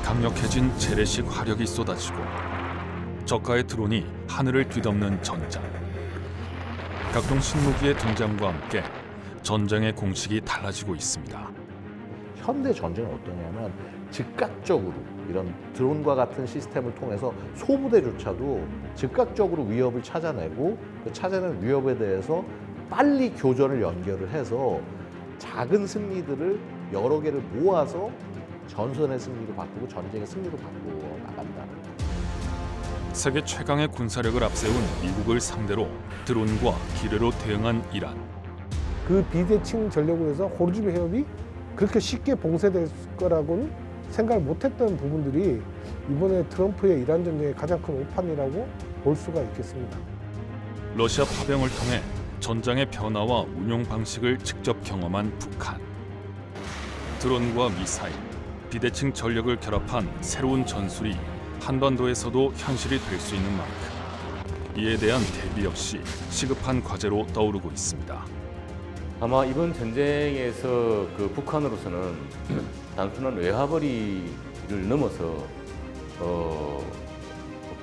강력해진 재래식 화력이 쏟아지고 저가의 드론이 하늘을 뒤덮는 전장. 각종 신무기의 등장과 함께 전쟁의 공식이 달라지고 있습니다. 현대 전쟁은 어떠냐면 즉각적으로 이런 드론과 같은 시스템을 통해서 소부대조차도 즉각적으로 위협을 찾아내고 그 찾아낸 위협에 대해서 빨리 교전을 연결을 해서 작은 승리들을 여러 개를 모아서 전선의 승리로 바꾸고 전쟁의 승리로 바꾸어 나간다는 거죠. 세계 최강의 군사력을 앞세운 미국을 상대로 드론과 기뢰로 대응한 이란. 그 비대칭 전력으로 해서 호르무즈 해협이 그렇게 쉽게 봉쇄될 거라고는 생각을 못했던 부분들이 이번에 트럼프의 이란 전쟁의 가장 큰 오판이라고 볼 수가 있겠습니다. 러시아 파병을 통해 전장의 변화와 운용 방식을 직접 경험한 북한. 드론과 미사일, 비대칭 전력을 결합한 새로운 전술이 한반도에서도 현실이 될 수 있는 만큼 이에 대한 대비 역시 시급한 과제로 떠오르고 있습니다. 아마 이번 전쟁에서 그 북한으로서는 단순한 외화벌이를 넘어서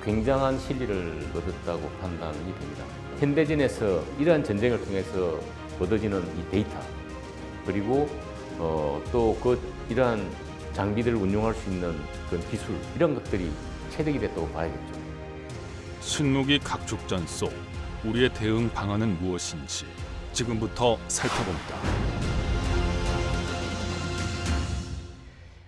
굉장한 실리를 얻었다고 판단이 됩니다. 현대전에서 이러한 전쟁을 통해서 얻어지는 이 데이터 그리고 또 이러한 장비들을 운용할 수 있는 그런 기술 이런 것들이 체득이 됐다고 봐야겠죠. 신무기 각축전 속 우리의 대응 방안은 무엇인지 지금부터 살펴봅니다.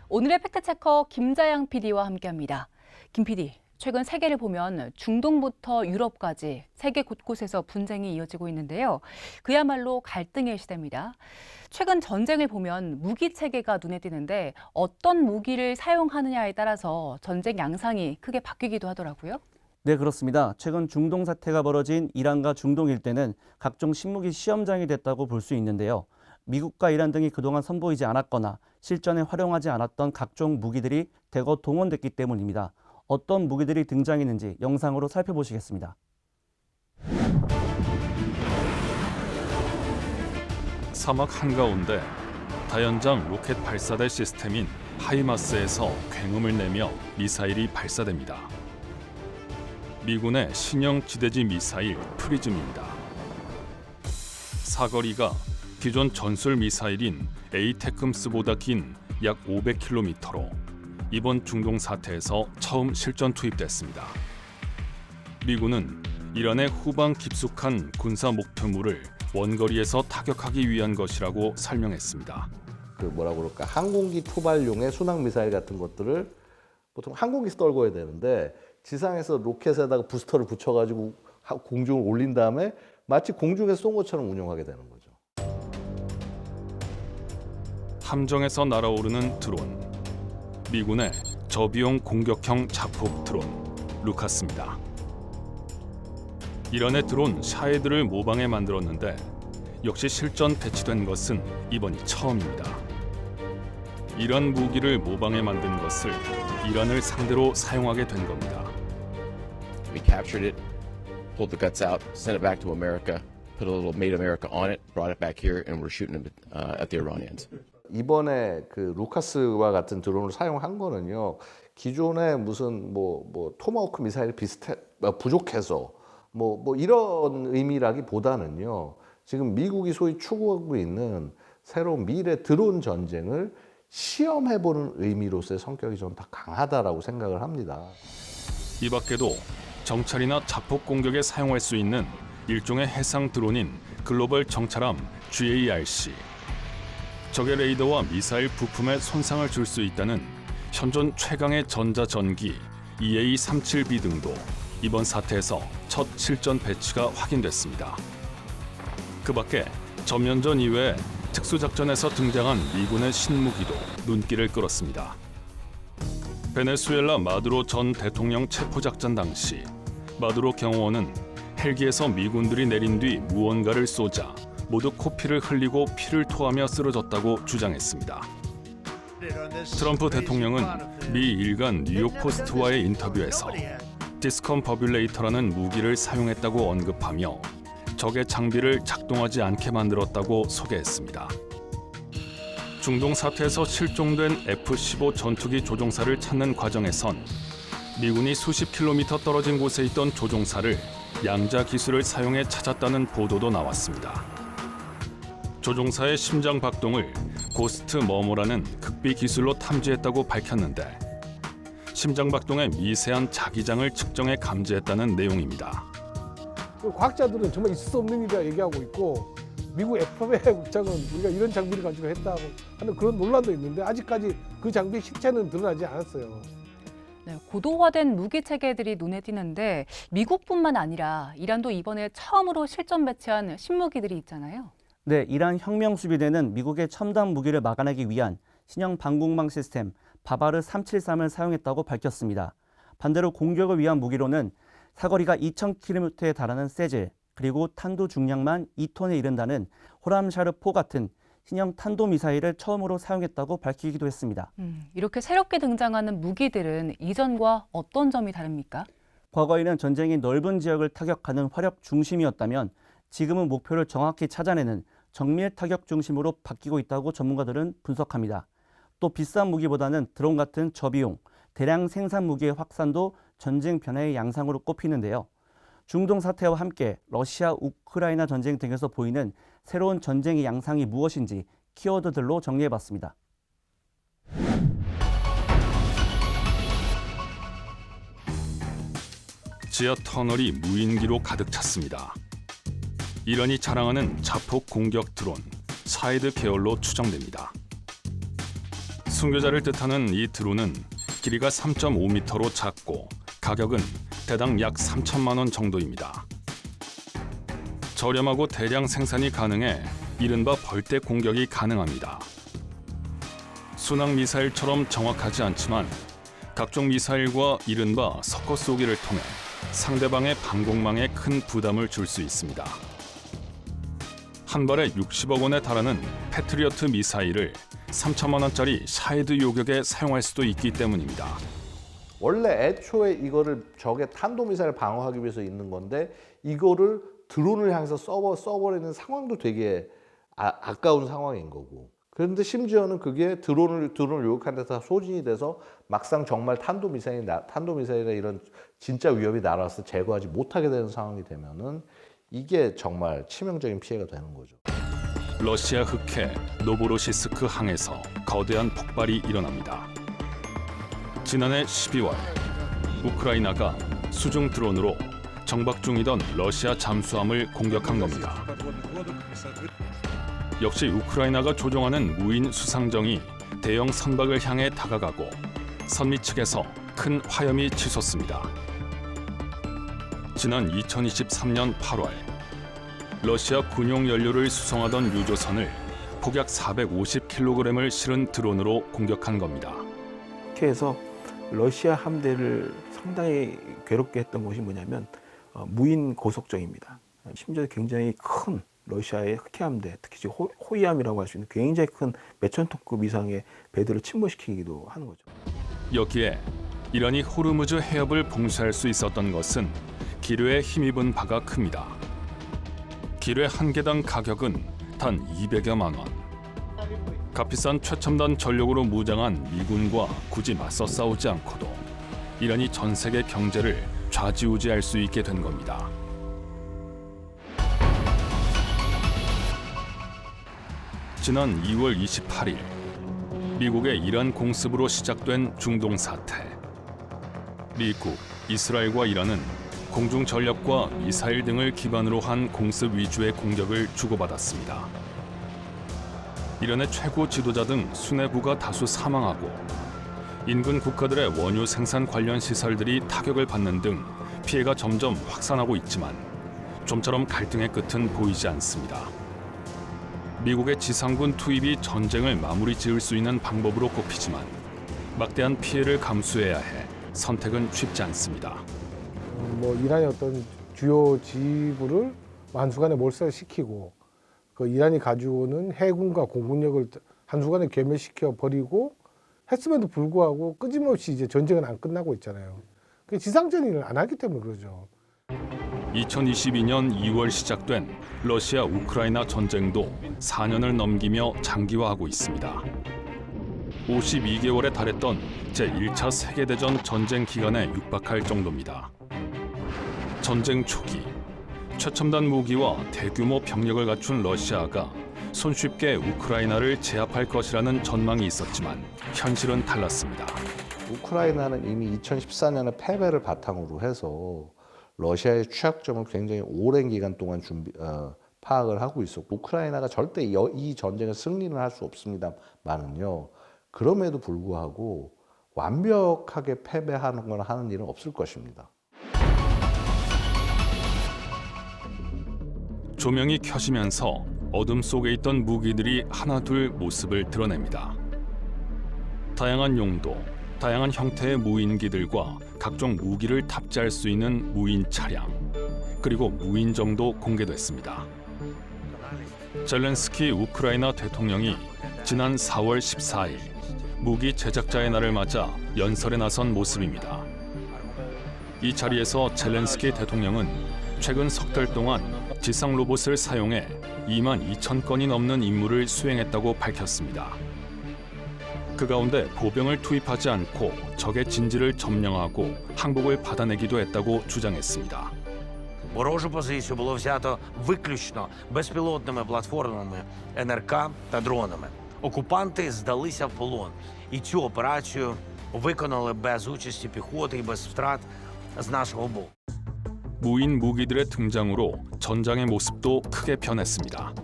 오늘의 팩트체커 김자양 PD와 함께합니다. 김 PD, 최근 세계를 보면 중동부터 유럽까지 세계 곳곳에서 분쟁이 이어지고 있는데요. 그야말로 갈등의 시대입니다. 최근 전쟁을 보면 무기 체계가 눈에 띄는데 어떤 무기를 사용하느냐에 따라서 전쟁 양상이 크게 바뀌기도 하더라고요. 네, 그렇습니다. 최근 중동 사태가 벌어진 이란과 중동 일대는 각종 신무기 시험장이 됐다고 볼 수 있는데요. 미국과 이란 등이 그동안 선보이지 않았거나 실전에 활용하지 않았던 각종 무기들이 대거 동원됐기 때문입니다. 어떤 무기들이 등장했는지 영상으로 살펴보시겠습니다. 사막 한가운데 다연장 로켓 발사대 시스템인 하이마스에서 굉음을 내며 미사일이 발사됩니다. 미군의 신형 지대지 미사일 프리즘입니다. 사거리가 기존 전술 미사일인 에이테크음스보다 긴 약 500km로 이번 중동 사태에서 처음 실전 투입됐습니다. 미군은 이란의 후방 깊숙한 군사 목표물을 원거리에서 타격하기 위한 것이라고 설명했습니다. 그 뭐라고 그럴까 항공기 투발용의 순항 미사일 같은 것들을 보통 항공기에서 떨궈야 되는데 지상에서 로켓에다가 부스터를 붙여가지고 공중을 올린 다음에 마치 공중에서 쏜 것처럼 운용하게 되는 거죠. 함정에서 날아오르는 드론. 미군의 저비용 공격형 자폭 드론 루카스입니다. 이란의 드론 샤헤드를 모방해 만들었는데 역시 실전 배치된 것은 이번이 처음입니다. 이란 무기를 모방해 만든 것을 이란을 상대로 사용하게 된 겁니다. We captured it, pulled the guts out, sent it back to America, put a little Made America on it, brought it back here, and we're shooting it at the Iranians. 이번에 그 루카스와 같은 드론을 사용한 거는요. 기존의 무슨 뭐 토마호크 미사일 부족해서 뭐 이런 의미라기보다는요. 지금 미국이 소위 추구하고 있는 새로운 미래 드론 전쟁을 시험해보는 의미로서의 성격이 좀 더 강하다라고 생각을 합니다. 이 밖에도 정찰이나 자폭 공격에 사용할 수 있는 일종의 해상 드론인 글로벌 정찰함 GARC, 적의 레이더와 미사일 부품에 손상을 줄 수 있다는 현존 최강의 전자전기 EA-37B 등도 이번 사태에서 첫 실전 배치가 확인됐습니다. 그 밖에 전면전 이외에 특수작전에서 등장한 미군의 신무기도 눈길을 끌었습니다. 베네수엘라 마두로 전 대통령 체포작전 당시 마두로 경호원은 헬기에서 미군들이 내린 뒤 무언가를 쏘자 모두 코피를 흘리고 피를 토하며 쓰러졌다고 주장했습니다. 트럼프 대통령은 미 일간 뉴욕포스트와의 인터뷰에서 디스컴버뷸레이터라는 무기를 사용했다고 언급하며 적의 장비를 작동하지 않게 만들었다고 소개했습니다. 중동 사태에서 실종된 F-15 전투기 조종사를 찾는 과정에선 미군이 수십 킬로미터 떨어진 곳에 있던 조종사를 양자 기술을 사용해 찾았다는 보도도 나왔습니다. 조종사의 심장 박동을 고스트 머머라는 극비 기술로 탐지했다고 밝혔는데 심장 박동의 미세한 자기장을 측정해 감지했다는 내용입니다. 과학자들은 정말 있을 수 없는 일이라 얘기하고 있고 미국 FBI 국장은 우리가 이런 장비를 가지고 했다고 하는 그런 논란도 있는데 아직까지 그 장비의 실체는 드러나지 않았어요. 네, 고도화된 무기 체계들이 눈에 띄는데 미국뿐만 아니라 이란도 이번에 처음으로 실전 배치한 신무기들이 있잖아요. 네, 이란 혁명수비대는 미국의 첨단 무기를 막아내기 위한 신형 방공망 시스템 바바르 373을 사용했다고 밝혔습니다. 반대로 공격을 위한 무기로는 사거리가 2,000km에 달하는 세질, 그리고 탄도 중량만 2톤에 이른다는 호람샤르4 같은 신형 탄도미사일을 처음으로 사용했다고 밝히기도 했습니다. 이렇게 새롭게 등장하는 무기들은 이전과 어떤 점이 다릅니까? 과거에는 전쟁이 넓은 지역을 타격하는 화력 중심이었다면 지금은 목표를 정확히 찾아내는 정밀 타격 중심으로 바뀌고 있다고 전문가들은 분석합니다. 또 비싼 무기보다는 드론 같은 저비용, 대량 생산 무기의 확산도 전쟁 변화의 양상으로 꼽히는데요. 중동 사태와 함께 러시아, 우크라이나 전쟁 등에서 보이는 새로운 전쟁의 양상이 무엇인지 키워드들로 정리해봤습니다. 지하 터널이 무인기로 가득 찼습니다. 이란이 자랑하는 자폭 공격 드론 사이드 계열로 추정됩니다. 순교자를 뜻하는 이 드론은 길이가 3.5m로 작고 가격은 대당 약 3천만 원 정도입니다. 저렴하고 대량 생산이 가능해 이른바 벌떼 공격이 가능합니다. 순항 미사일처럼 정확하지 않지만 각종 미사일과 이른바 섞어 쏘기를 통해 상대방의 방공망에 큰 부담을 줄 수 있습니다. 한 발에 60억 원에 달하는 패트리어트 미사일을 3천만 원짜리 샤헤드 요격에 사용할 수도 있기 때문입니다. 원래 애초에 이거를 적의 탄도미사일 방어하기 위해서 있는 건데 이거를 드론을 향해서 써버리는 상황도 되게 아까운 상황인 거고. 그런데 심지어는 그게 드론을 요격하는 데서 소진이 돼서 막상 정말 탄도미사일이나 이런 진짜 위협이 날아와서 제거하지 못하게 되는 상황이 되면은 이게 정말 치명적인 피해가 되는 거죠. 러시아 흑해 노보로시스크 항에서 거대한 폭발이 일어납니다. 지난해 12월 우크라이나가 수중 드론으로 정박 중이던 러시아 잠수함을 공격한 겁니다. 역시 우크라이나가 조종하는 무인 수상정이 대형 선박을 향해 다가가고 선미 측에서 큰 화염이 치솟습니다. 지난 2023년 8월 러시아 군용 연료를 수송하던 유조선을 폭약 450kg을 실은 드론으로 공격한 겁니다. 해서 러시아 함대를 상당히 괴롭게 했던 것이 뭐냐면 무인 고속정입니다. 심지어 굉장히 큰 러시아의 흑해함대, 특히 호위함이라고 할 수 있는 굉장히 큰 몇천 톤급 이상의 배들을 침몰시키기도 하는 거죠. 여기에 이란이 호르무즈 해협을 봉쇄할 수 있었던 것은 기뢰에 힘입은 바가 큽니다. 기뢰 한 개당 가격은 단 200여만 원. 값비싼 최첨단 전력으로 무장한 미군과 굳이 맞서 싸우지 않고도 이란이 전 세계 경제를 좌지우지할 수 있게 된 겁니다. 지난 2월 28일 미국의 이란 공습으로 시작된 중동 사태. 미국, 이스라엘과 이란은 공중 전력과 미사일 등을 기반으로 한 공습 위주의 공격을 주고받았습니다. 이란의 최고 지도자 등 수뇌부가 다수 사망하고 인근 국가들의 원유 생산 관련 시설들이 타격을 받는 등 피해가 점점 확산하고 있지만 좀처럼 갈등의 끝은 보이지 않습니다. 미국의 지상군 투입이 전쟁을 마무리 지을 수 있는 방법으로 꼽히지만 막대한 피해를 감수해야 해 선택은 쉽지 않습니다. 이란의 어떤 주요 지부를 한순간에 몰살시키고 그 이란이 가지고 오는 해군과 공군력을 한순간에 괴멸시켜 버리고 했음에도 불구하고 끊임없이 이제 전쟁은 안 끝나고 있잖아요. 그 지상전을 안 하기 때문에 그러죠. 2022년 2월 시작된 러시아 우크라이나 전쟁도 4년을 넘기며 장기화하고 있습니다. 52개월에 달했던 제1차 세계대전 전쟁 기간에 육박할 정도입니다. 전쟁 초기, 최첨단 무기와 대규모 병력을 갖춘 러시아가 손쉽게 우크라이나를 제압할 것이라는 전망이 있었지만 현실은 달랐습니다. 우크라이나는 이미 2014년에 패배를 바탕으로 해서 러시아의 취약점을 굉장히 오랜 기간 동안 파악을 하고 있었고 우크라이나가 절대 이 전쟁에 승리는 할 수 없습니다만은요. 그럼에도 불구하고 완벽하게 패배하는 건 하는 일은 없을 것입니다. 조명이 켜지면서 어둠 속에 있던 무기들이 하나둘 모습을 드러냅니다. 다양한 용도, 다양한 형태의 무인기들과 각종 무기를 탑재할 수 있는 무인 차량, 그리고 무인정도 공개됐습니다. 젤렌스키 우크라이나 대통령이 지난 4월 14일 무기 제작자의 날을 맞아 연설에 나선 모습입니다. 이 자리에서 젤렌스키 대통령은 최근 석 달 동안 지상 로봇을 사용해 2만 2천 건이 넘는 임무를 수행했다고 밝혔습니다. 그 가운데 보병을 투입하지 않고 적의 진지를 점령하고 항복을 받아내기도 했다고 주장했습니다. Ворожу позицію було взято виключно безпілотними платформами НРК та дронами. Окупанти здалися в полон, і цю операцію виконали без участі піхоти і без втрат з нашого боку. 무인 무기들의 등장으로 전장의 모습도 크게 변했습니다.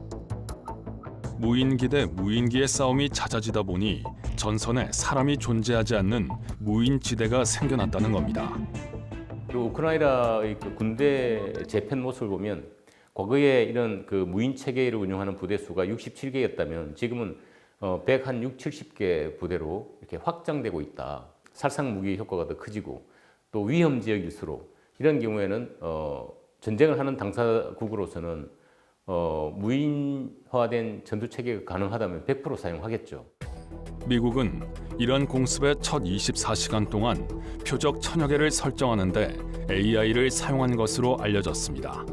무인기 대 무인기의 싸움이 잦아지다 보니 전선에 사람이 존재하지 않는 무인지대가 생겨났다는 겁니다. 그리고 우크라이나의 그 군대 재편 모습을 보면 과거에 이런 그 무인 체계를 운영하는 부대 수가 67개였다면 지금은 106, 70개 부대로 이렇게 확장되고 있다. 살상 무기 효과가 더 커지고 또 위험 지역일수록 이런 경우에는 전쟁을 하는 당사국으로서는 무인화된 전투 체계가 가능하다면 100% 사용하겠죠. 미국은 이러한 공습의 첫 24시간 동안 표적 1000여 개를 설정하는데 AI를 사용한 것으로 알려졌습니다.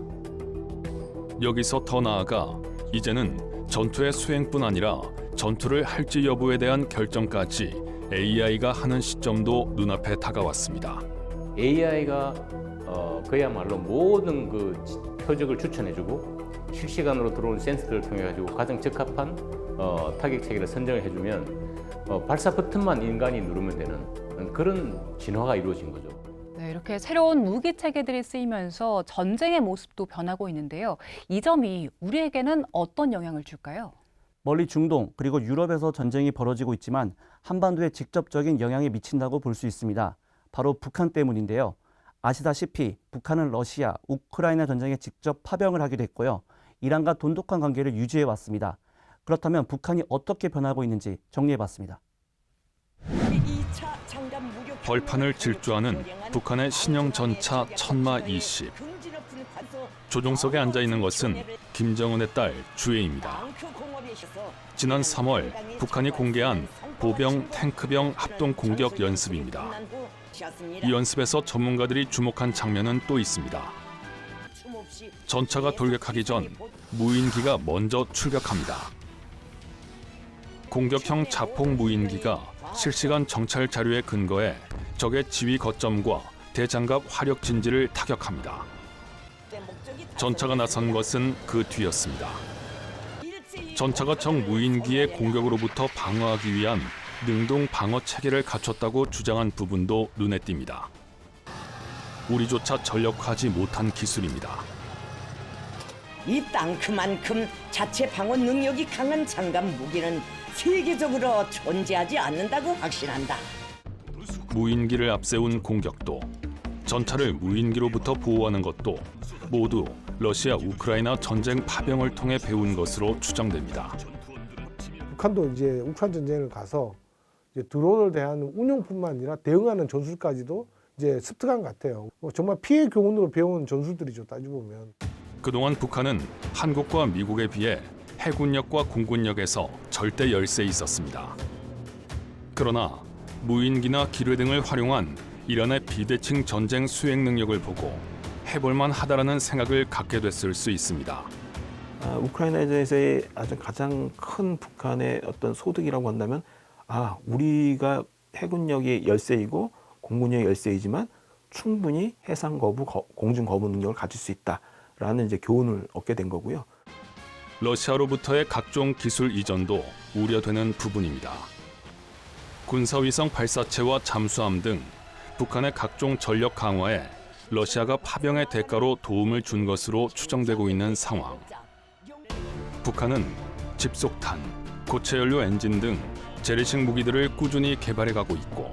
여기서 더 나아가 이제는 전투의 수행뿐 아니라 전투를 할지 여부에 대한 결정까지 AI가 하는 시점도 눈앞에 다가왔습니다. AI가 그야말로 모든 그 표적을 추천해주고 실시간으로 들어온 센서를 통해 가지고 가장 적합한 타격 체계를 선정을 해주면 발사 버튼만 인간이 누르면 되는 그런 진화가 이루어진 거죠. 네, 이렇게 새로운 무기 체계들이 쓰이면서 전쟁의 모습도 변하고 있는데요. 이 점이 우리에게는 어떤 영향을 줄까요? 멀리 중동 그리고 유럽에서 전쟁이 벌어지고 있지만 한반도에 직접적인 영향이 미친다고 볼 수 있습니다. 바로 북한 때문인데요. 아시다시피 북한은 러시아, 우크라이나 전쟁에 직접 파병을 하기도 했고요. 이란과 돈독한 관계를 유지해 왔습니다. 그렇다면 북한이 어떻게 변하고 있는지 정리해봤습니다. 벌판을 질주하는 북한의 신형 전차 천마 20. 조종석에 앉아있는 것은 김정은의 딸 주혜입니다. 지난 3월 북한이 공개한 보병 탱크병 합동 공격 연습입니다. 이 연습에서 전문가들이 주목한 장면은 또 있습니다. 전차가 돌격하기 전 무인기가 먼저 출격합니다. 공격형 자폭 무인기가 실시간 정찰 자료에 근거해 적의 지휘 거점과 대장갑 화력 진지를 타격합니다. 전차가 나선 것은 그 뒤였습니다. 전차가 적 무인기의 공격으로부터 방어하기 위한 능동 방어 체계를 갖췄다고 주장한 부분도 눈에 띕니다. 우리조차 전력화하지 못한 기술입니다. 이 땅 그만큼 자체 방어 능력이 강한 장갑 무기는 세계적으로 존재하지 않는다고 확신한다. 무인기를 앞세운 공격도, 전차를 무인기로부터 보호하는 것도 모두 러시아 우크라이나 전쟁 파병을 통해 배운 것으로 추정됩니다. 북한도 이제 우크라이나 전쟁을 가서 이제 드론을 대하는 운용뿐만 아니라 대응하는 전술까지도 이제 습득한 것 같아요. 정말 피해 교훈으로 배운 전술들이죠, 따지고 보면. 그동안 북한은 한국과 미국에 비해 해군력과 공군력에서 절대 열세에 있었습니다. 그러나 무인기나 기뢰 등을 활용한 이란의 비대칭 전쟁 수행 능력을 보고 해볼만 하다라는 생각을 갖게 됐을 수 있습니다. 우크라이나에서의 아주 가장 큰 북한의 어떤 소득이라고 한다면 우리가 해군력이 열세이고 공군력이 열세이지만 충분히 해상 거부, 공중 거부 능력을 가질 수 있다라는 이제 교훈을 얻게 된 거고요. 러시아로부터의 각종 기술 이전도 우려되는 부분입니다. 군사위성 발사체와 잠수함 등 북한의 각종 전력 강화에 러시아가 파병의 대가로 도움을 준 것으로 추정되고 있는 상황. 북한은 집속탄, 고체연료 엔진 등 재래식 무기들을 꾸준히 개발해가고 있고,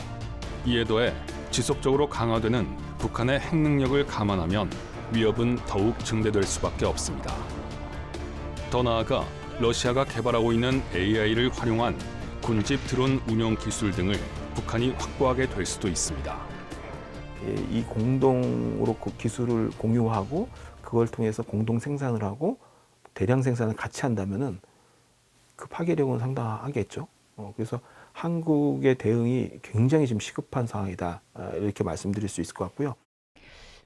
이에 더해 지속적으로 강화되는 북한의 핵 능력을 감안하면 위협은 더욱 증대될 수밖에 없습니다. 더 나아가 러시아가 개발하고 있는 AI를 활용한 군집 드론 운용 기술 등을 북한이 확보하게 될 수도 있습니다. 이 공동으로 기술을 공유하고 그걸 통해서 공동 생산을 하고 대량 생산을 같이 한다면은 그 파괴력은 상당하겠죠. 그래서 한국의 대응이 굉장히 지금 시급한 상황이다, 이렇게 말씀드릴 수 있을 것 같고요.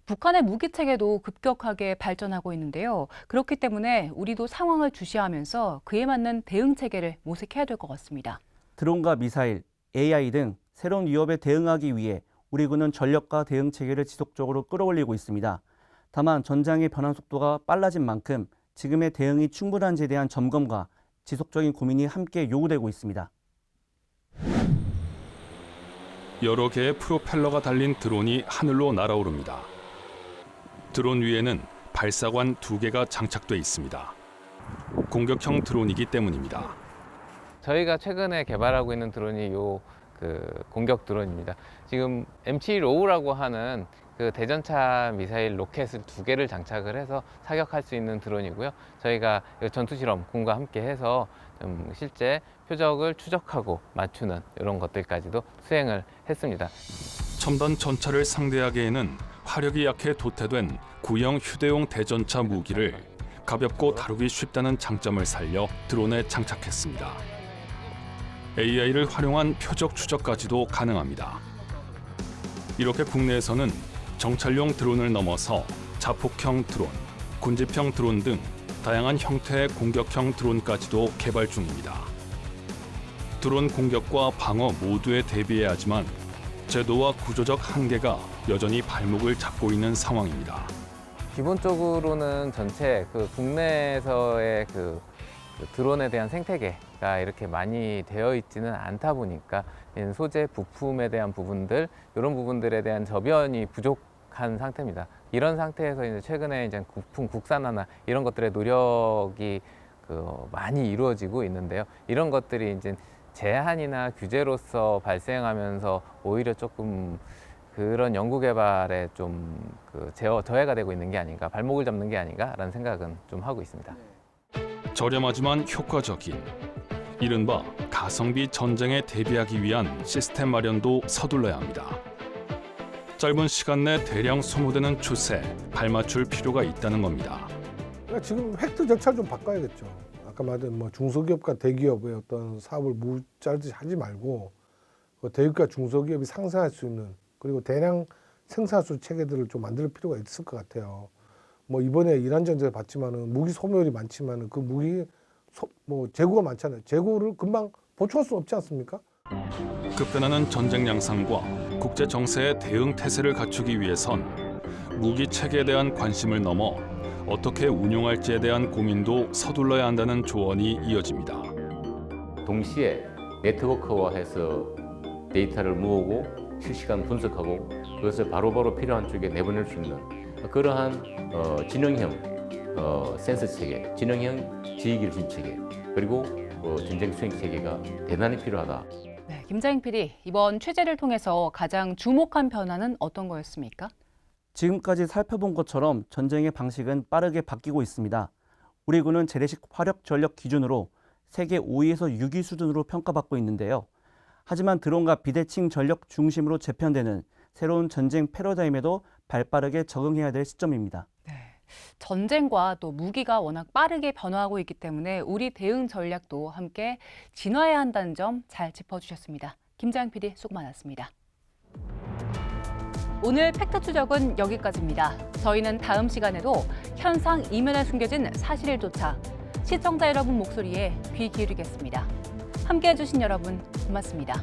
북한의 무기 체계도 급격하게 발전하고 있는데요. 그렇기 때문에 우리도 상황을 주시하면서 그에 맞는 대응 체계를 모색해야 될 것 같습니다. 드론과 미사일, AI 등 새로운 위협에 대응하기 위해 우리 군은 전력과 대응 체계를 지속적으로 끌어올리고 있습니다. 다만 전장의 변화 속도가 빨라진 만큼 지금의 대응이 충분한지에 대한 점검과 지속적인 고민이 함께 요구되고 있습니다. 여러 개의 프로펠러가 달린 드론이 하늘로 날아오릅니다. 드론 위에는 발사관 2개가 장착돼 있습니다. 공격형 드론이기 때문입니다. 저희가 최근에 개발하고 있는 드론이 공격 드론입니다. 지금 M755라고 하는 그 대전차 미사일 로켓을 2개를 장착을 해서 사격할 수 있는 드론이고요. 저희가 전투 실험 군과 함께 해서 실제 표적을 추적하고 맞추는 이런 것들까지도 수행을 했습니다. 첨단 전차를 상대하기에는 화력이 약해 도태된 구형 휴대용 대전차 무기를 가볍고 다루기 쉽다는 장점을 살려 드론에 장착했습니다. AI를 활용한 표적 추적까지도 가능합니다. 이렇게 국내에서는 정찰용 드론을 넘어서 자폭형 드론, 군집형 드론 등 다양한 형태의 공격형 드론까지도 개발 중입니다. 드론 공격과 방어 모두에 대비해야 하지만 제도와 구조적 한계가 여전히 발목을 잡고 있는 상황입니다. 기본적으로는 전체 국내에서의 드론에 대한 생태계가 이렇게 많이 되어 있지는 않다 보니까 소재, 부품에 대한 부분들, 이런 부분들에 대한 저변이 부족한 상태입니다. 이런 상태에서 이제 최근에 이제 부품 국산화나 이런 것들의 노력이 많이 이루어지고 있는데요. 이런 것들이 이제 제한이나 규제로서 발생하면서 오히려 조금 그런 연구 개발에 좀 저해가 되고 있는 게 아닌가, 발목을 잡는 게 아닌가라는 생각은 좀 하고 있습니다. 저렴하지만 효과적인 이른바 가성비 전쟁에 대비하기 위한 시스템 마련도 서둘러야 합니다. 짧은 시간 내 대량 소모되는 추세에 발맞출 필요가 있다는 겁니다. 그러니까 지금 획득 절차를 좀 바꿔야겠죠. 아까 말한 중소기업과 대기업의 어떤 사업을 무짤듯이 하지 말고 대기업과 중소기업이 상생할 수 있는, 그리고 대량 생산수 체계들을 좀 만들 필요가 있을 것 같아요. 이번에 이란 전쟁을 봤지만은 무기 소모율이 많지만은 그 무기 재고가 많잖아요. 재고를 금방 보충할 수 없지 않습니까? 급변하는 전쟁 양상과 국제 정세의 대응 태세를 갖추기 위해선 무기 체계에 대한 관심을 넘어 어떻게 운용할지에 대한 고민도 서둘러야 한다는 조언이 이어집니다. 동시에 네트워크화해서 데이터를 모으고 실시간 분석하고 그것을 바로바로 필요한 쪽에 내보낼 수 있는 그러한 진영형 센서 체계, 진영형 지휘기술 체계, 그리고 전쟁 수행 체계가 대단히 필요하다. 네, 김자영 PD, 이번 취재를 통해서 가장 주목한 변화는 어떤 거였습니까? 지금까지 살펴본 것처럼 전쟁의 방식은 빠르게 바뀌고 있습니다. 우리 군은 재래식 화력 전력 기준으로 세계 5위에서 6위 수준으로 평가받고 있는데요. 하지만 드론과 비대칭 전력 중심으로 재편되는 새로운 전쟁 패러다임에도 발빠르게 적응해야 될 시점입니다. 네, 전쟁과 또 무기가 워낙 빠르게 변화하고 있기 때문에 우리 대응 전략도 함께 진화해야 한다는 점 잘 짚어주셨습니다. 김자영 PD 수고 많았습니다. 오늘 팩트 추적은 여기까지입니다. 저희는 다음 시간에도 현상 이면에 숨겨진 사실조차 시청자 여러분 목소리에 귀 기울이겠습니다. 함께해 주신 여러분 고맙습니다.